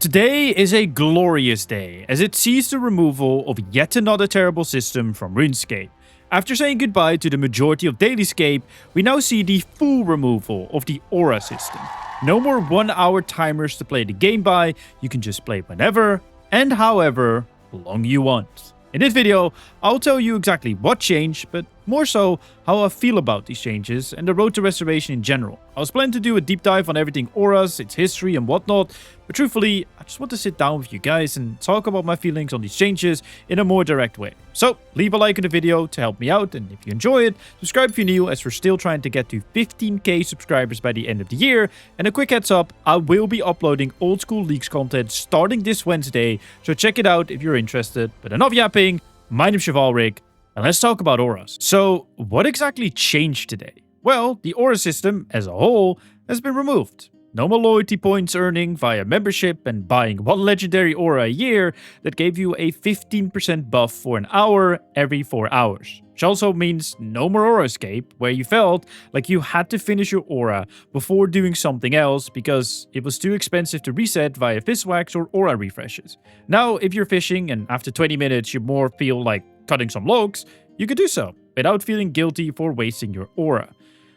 Today is a glorious day, as it sees the removal of yet another terrible system from RuneScape. After saying goodbye to the majority of Dailyscape, we now see the full removal of the Aura system. No more 1 hour timers to play the game by, you can just play whenever and however long you want. In this video, I'll tell you exactly what changed, but more so how I feel about these changes and the road to restoration in general. I was planning to do a deep dive on everything auras, its history and whatnot, but truthfully, I just want to sit down with you guys and talk about my feelings on these changes in a more direct way. So, leave a like in the video to help me out, and if you enjoy it, subscribe if you're new, as we're still trying to get to 15k subscribers by the end of the year. And a quick heads up, I will be uploading old school leaks content starting this Wednesday, so check it out if you're interested. But enough yapping, my name's Chevalric, and let's talk about auras. So, what exactly changed today? Well, the aura system as a whole has been removed. No more loyalty points earning via membership and buying one legendary aura a year that gave you a 15% buff for an hour every 4 hours. Which also means no more RuneScape, where you felt like you had to finish your aura before doing something else because it was too expensive to reset via Fizzwax or aura refreshes. Now, if you're fishing and after 20 minutes you more feel like cutting some logs, you could do so without feeling guilty for wasting your aura.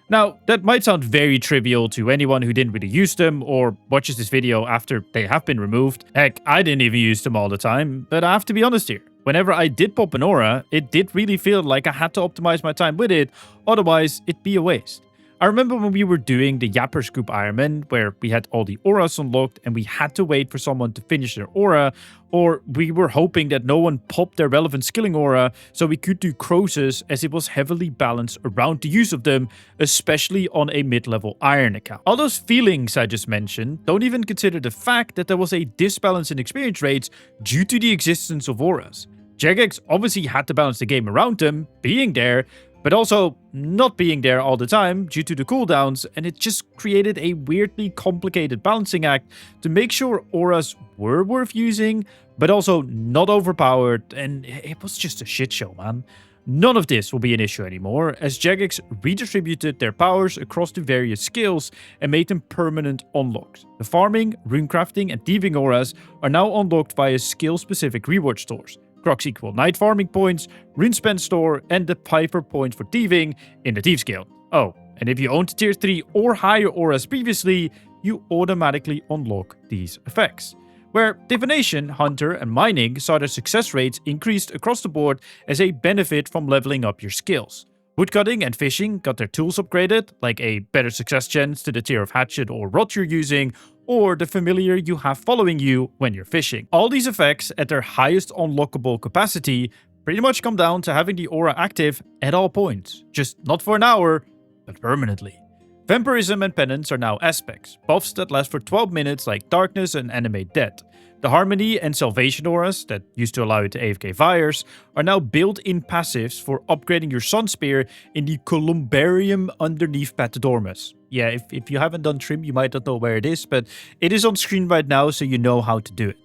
Now, that might sound very trivial to anyone who didn't really use them or watches this video after they have been removed. Heck, I didn't even use them all the time, but I have to be honest here. Whenever I did pop an aura, it did really feel like I had to optimize my time with it, otherwise it'd be a waste. I remember when we were doing the Yappers Group Ironman, where we had all the auras unlocked and we had to wait for someone to finish their aura, or we were hoping that no one popped their relevant skilling aura so we could do Crosses, as it was heavily balanced around the use of them, especially on a mid-level Iron account. All those feelings I just mentioned don't even consider the fact that there was a disbalance in experience rates due to the existence of auras. Jagex obviously had to balance the game around them, being there, but also not being there all the time due to the cooldowns, and it just created a weirdly complicated balancing act to make sure auras were worth using, but also not overpowered, and it was just a shit show, man. None of this will be an issue anymore, as Jagex redistributed their powers across the various skills and made them permanent unlocks. The farming, runecrafting, and thieving auras are now unlocked via skill-specific reward stores. Crocs equal night farming points, RuneSpend store, and the Piper point for thieving in the Thieves Guild. Oh, and if you owned tier 3 or higher auras previously, you automatically unlock these effects. Where Divination, Hunter, and Mining saw their success rates increased across the board as a benefit from leveling up your skills. Woodcutting and fishing got their tools upgraded, like a better success chance to the tier of hatchet or rod you're using, or the familiar you have following you when you're fishing. All these effects at their highest unlockable capacity pretty much come down to having the aura active at all points, just not for an hour, but permanently. Vampirism and Penance are now aspects, buffs that last for 12 minutes like Darkness and Animate Death. The Harmony and Salvation auras, that used to allow you to AFK fires, are now built-in passives for upgrading your Sun Spear in the Columbarium underneath Pathodormus. Yeah, if you haven't done Trim, you might not know where it is, but it is on screen right now, so you know how to do it.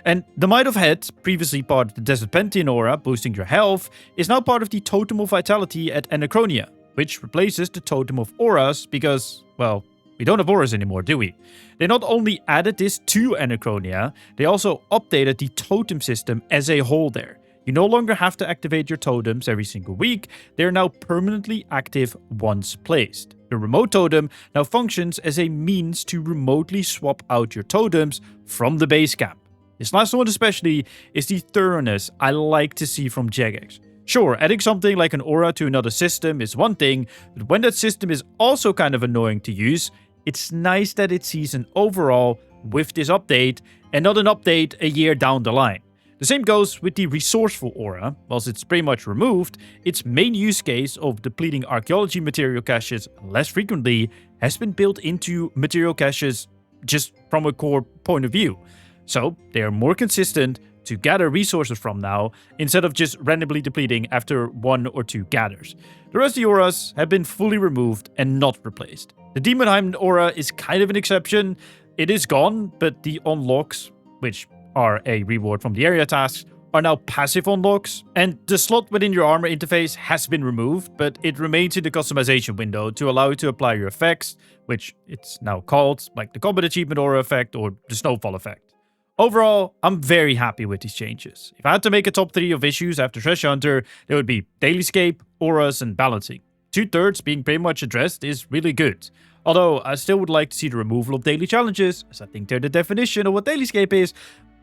And the Might of Head, previously part of the Desert Pantheon aura, boosting your health, is now part of the Totem of Vitality at Anachronia, which replaces the Totem of Auras because, well, we don't have auras anymore, do we? They not only added this to Anachronia, they also updated the totem system as a whole there. You no longer have to activate your totems every single week, they are now permanently active once placed. The remote totem now functions as a means to remotely swap out your totems from the base camp. This last one especially is the thoroughness I like to see from Jagex. Sure, adding something like an aura to another system is one thing, but when that system is also kind of annoying to use, it's nice that it sees an overall with this update and not an update a year down the line. The same goes with the Resourceful aura. Whilst it's pretty much removed, its main use case of depleting archaeology material caches less frequently has been built into material caches just from a core point of view. So they are more consistent to gather resources from now, instead of just randomly depleting after 1 or 2 gathers. The rest of the auras have been fully removed and not replaced. The Demonheim aura is kind of an exception. It is gone, but the unlocks, which are a reward from the area tasks, are now passive unlocks, and the slot within your armor interface has been removed, but it remains in the customization window to allow you to apply your effects, which it's now called, like the Combat Achievement Aura effect or the Snowfall effect. Overall, I'm very happy with these changes. If I had to make a top 3 of issues after Treasure Hunter, they would be Dailyscape, auras, and balancing. 2/3 being pretty much addressed is really good. Although, I still would like to see the removal of daily challenges, as I think they're the definition of what Dailyscape is,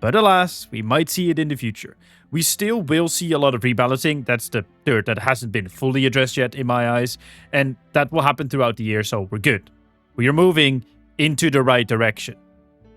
but alas, we might see it in the future. We still will see a lot of rebalancing, that's the third that hasn't been fully addressed yet in my eyes, and that will happen throughout the year, so we're good. We are moving into the right direction.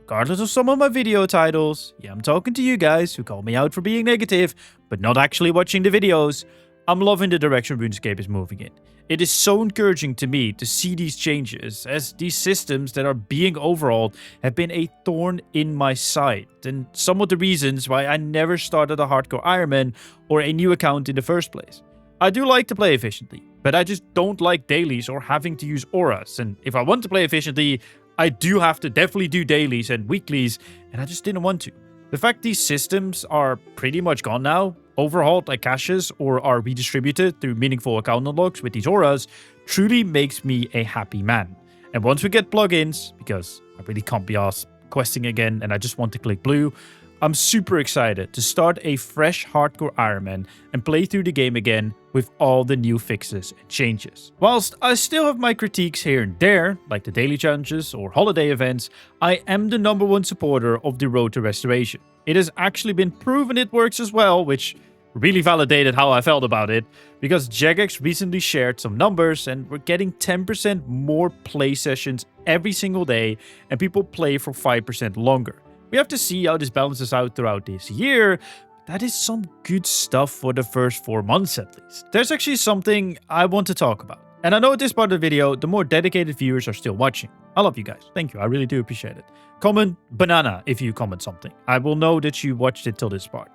Regardless of some of my video titles, yeah, I'm talking to you guys who call me out for being negative, but not actually watching the videos, I'm loving the direction RuneScape is moving in. It is so encouraging to me to see these changes, as these systems that are being overhauled have been a thorn in my side, and some of the reasons why I never started a hardcore Ironman or a new account in the first place. I do like to play efficiently, but I just don't like dailies or having to use auras, and if I want to play efficiently, I do have to definitely do dailies and weeklies, and I just didn't want to. The fact these systems are pretty much gone now, overhauled like caches, or are redistributed through meaningful account unlocks with these auras, truly makes me a happy man. And once we get plugins, because I really can't be asked questing again and I just want to click blue, I'm super excited to start a fresh hardcore Ironman and play through the game again with all the new fixes and changes. Whilst I still have my critiques here and there, like the daily challenges or holiday events, I am the #1 supporter of the road to restoration. It has actually been proven it works as well, which really validated how I felt about it, because Jagex recently shared some numbers and we're getting 10% more play sessions every single day and people play for 5% longer. We have to see how this balances out throughout this year. That is some good stuff for the first 4 months at least. There's actually something I want to talk about. And I know at this part of the video, the more dedicated viewers are still watching. I love you guys. Thank you. I really do appreciate it. Comment banana if you comment something. I will know that you watched it till this part.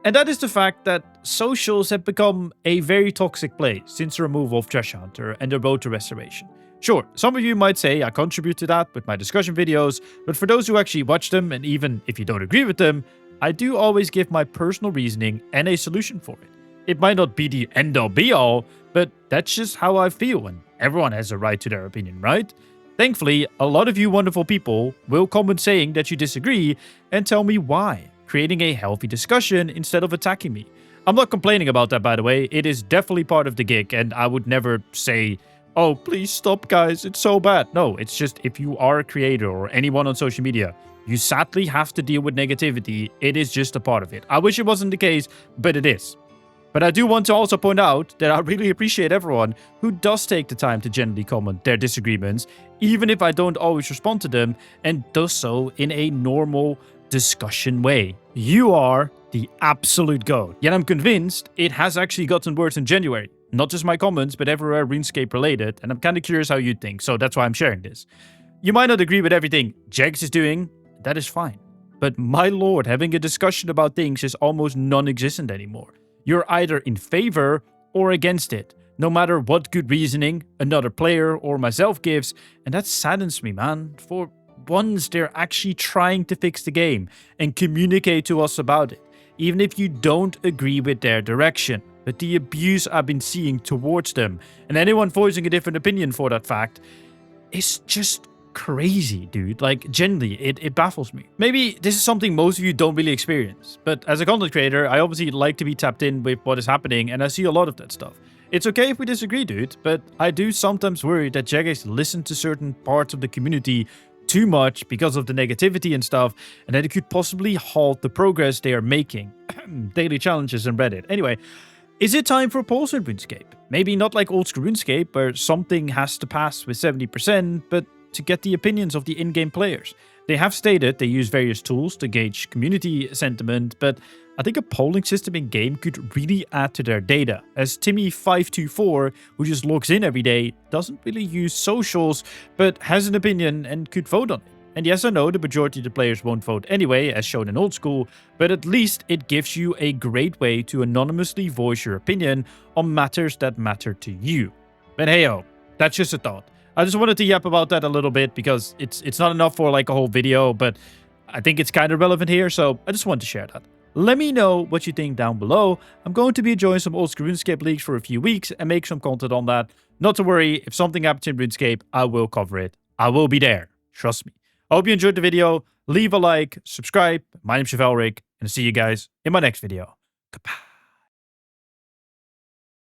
And that is the fact that socials have become a very toxic place since the removal of Treasure Hunter and the road to restoration. Sure, some of you might say I contribute to that with my discussion videos, but for those who actually watch them, and even if you don't agree with them, I do always give my personal reasoning and a solution for it. It might not be the end-all be-all, but that's just how I feel, and everyone has a right to their opinion, right? Thankfully, a lot of you wonderful people will comment saying that you disagree and tell me why, creating a healthy discussion instead of attacking me. I'm not complaining about that, by the way. It is definitely part of the gig, and I would never say, oh, please stop, guys, it's so bad. No, it's just if you are a creator or anyone on social media, you sadly have to deal with negativity. It is just a part of it. I wish it wasn't the case, but it is. But I do want to also point out that I really appreciate everyone who does take the time to generally comment their disagreements, even if I don't always respond to them, and does so in a normal discussion way. You are the absolute GOAT. Yet I'm convinced it has actually gotten worse in January. Not just my comments, but everywhere RuneScape related, and I'm kind of curious how you think, so that's why I'm sharing this. You might not agree with everything Jegs is doing, that is fine. But my lord, having a discussion about things is almost non-existent anymore. You're either in favor or against it, no matter what good reasoning another player or myself gives, and that saddens me, man. For once, they're actually trying to fix the game and communicate to us about it, even if you don't agree with their direction. But the abuse I've been seeing towards them, and anyone voicing a different opinion for that fact, is just crazy, dude. Like, genuinely, it baffles me. Maybe this is something most of you don't really experience, but as a content creator, I obviously like to be tapped in with what is happening, and I see a lot of that stuff. It's okay if we disagree, dude, but I do sometimes worry that Jagex listen to certain parts of the community too much because of the negativity and stuff, and that it could possibly halt the progress they are making. Daily challenges and Reddit. Anyway, is it time for a pulse in RuneScape? Maybe not like old school RuneScape, where something has to pass with 70%, but to get the opinions of the in-game players. They have stated they use various tools to gauge community sentiment, but I think a polling system in-game could really add to their data, as Timmy524, who just logs in every day, doesn't really use socials, but has an opinion and could vote on it. And yes, I know the majority of the players won't vote anyway, as shown in old school, but at least it gives you a great way to anonymously voice your opinion on matters that matter to you. But hey-oh, that's just a thought. I just wanted to yap about that a little bit because it's not enough for like a whole video, but I think it's kind of relevant here, so I just wanted to share that. Let me know what you think down below. I'm going to be enjoying some old school RuneScape leagues for a few weeks and make some content on that. Not to worry, if something happens in RuneScape, I will cover it. I will be there. Trust me. I hope you enjoyed the video. Leave a like, subscribe. My name's Chevalric, and I'll see you guys in my next video. Goodbye.